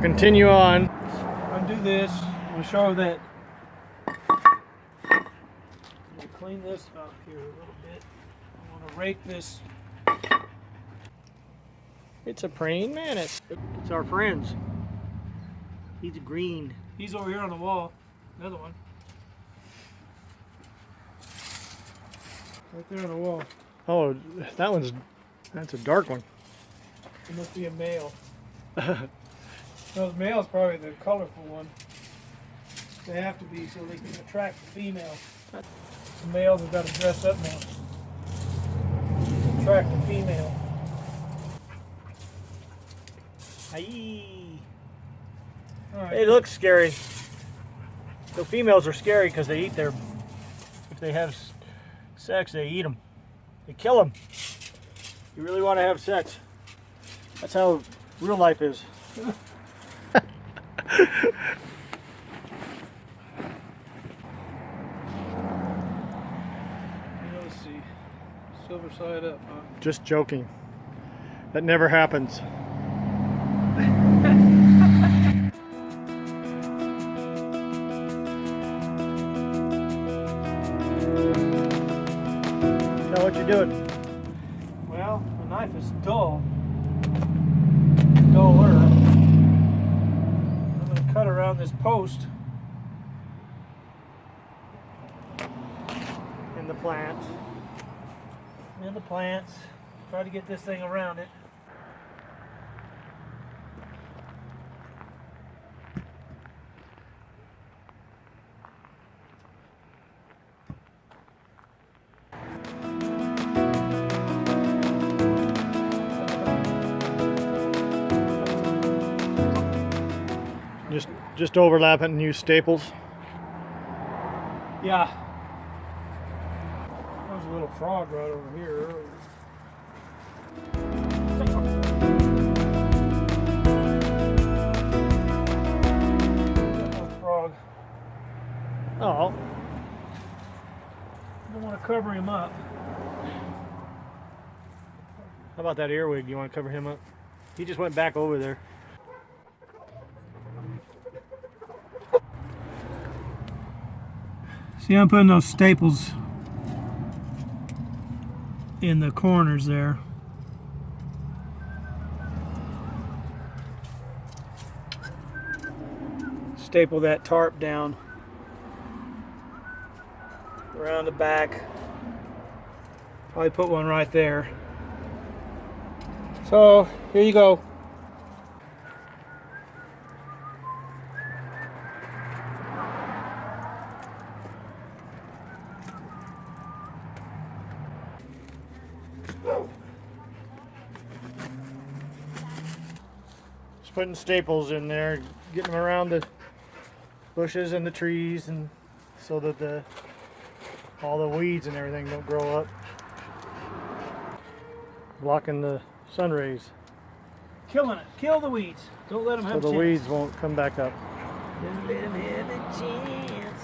continue on. Undo this. We'll show that. We'll clean this up here a little bit. I want to rake this. It's a praying mantis. It's our friends. He's green. He's over here on the wall. Another one. Right there on the wall. Oh, that's a dark one. It must be a male. Those males probably the colorful one. They have to be so they can attract the female. The males have got to dress up now to attract the female. Aye. All right. It looks scary. The females are scary because they eat their. If they have sex, they eat them. They kill them. You really want to have sex. That's how real life is. Let's see. Silver side up, huh? Just joking. That never happens. Now what you doing? Well, the knife is dull. Duller. I'm going to cut around this post. In the plants. In the plants. Try to get this thing around it. Just overlap it and use staples. Yeah. There's a little frog right over here. Little frog. Oh. Don't want to cover him up. How about that earwig? You want to cover him up? He just went back over there. See, I'm putting those staples in the corners there. Staple that tarp down around the back. Probably put one right there. So, here you go. Just putting staples in there, getting them around the bushes and the trees, and so that all the weeds and everything don't grow up, blocking the sun rays. Killing it. Kill the weeds. Don't let them have a So the chance. weeds won't come back up. Don't let them have a chance.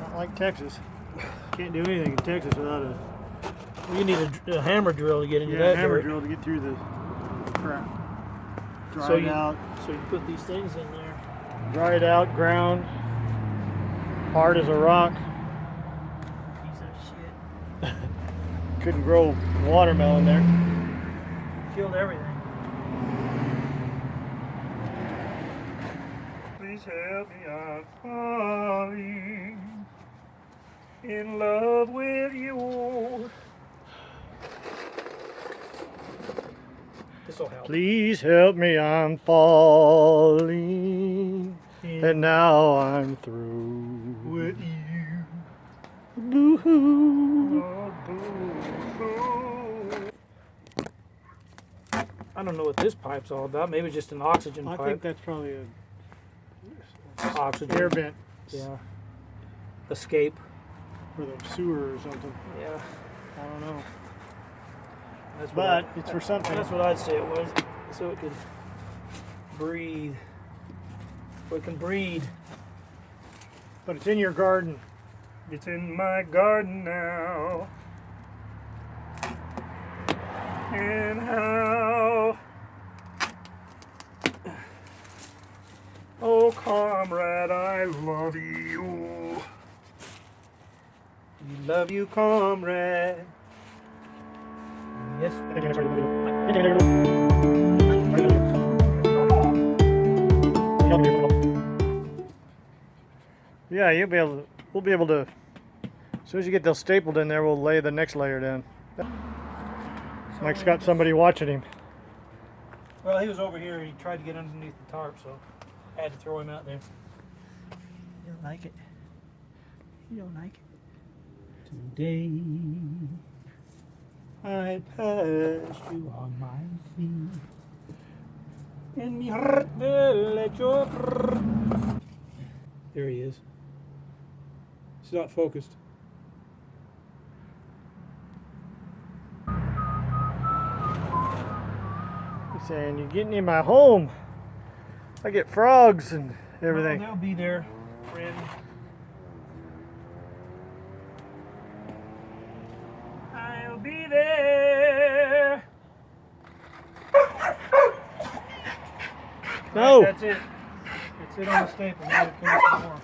Not like Texas. Can't do anything in Texas without a You need a hammer drill to get into that hammer dirt. drill to get through the crap. Dry So it you- out. So you put these things in there. Dry it out, ground. Hard as a rock. Piece of shit. Couldn't grow watermelon there. Killed everything. Please help me, I'm falling in love with you. This'll help. Please help me, I'm falling, and now I'm through With you. Boo-hoo. Oh, boo-hoo. I don't know what this pipe's all about. Maybe just an oxygen I pipe. think that's probably a Oxygen. air vent. Yeah. Escape. For the sewer or something. Yeah. I don't know. That's But what it's for something. That's what I'd say it was. so it can breathe. So it can breed. But it's in your garden. It's in my garden now. And how, oh comrade, I love you. We love you, comrade. Yes. Yeah, you'll be able to, we'll be able to, as soon as you get those stapled in there, we'll lay the next layer down. Mike's got somebody watching him. Well, he was over here. He tried to get underneath the tarp, so I had to throw him out there. You don't like it. You don't like it. Today I passed you on my feet, and my heart will let your. There he is. It's not focused. He's saying, you're getting in my home. I get frogs and everything. Well, they'll be there, friend. I'll be there. No. Right, that's it. That's it on the staple. Now we finish some more.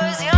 was young.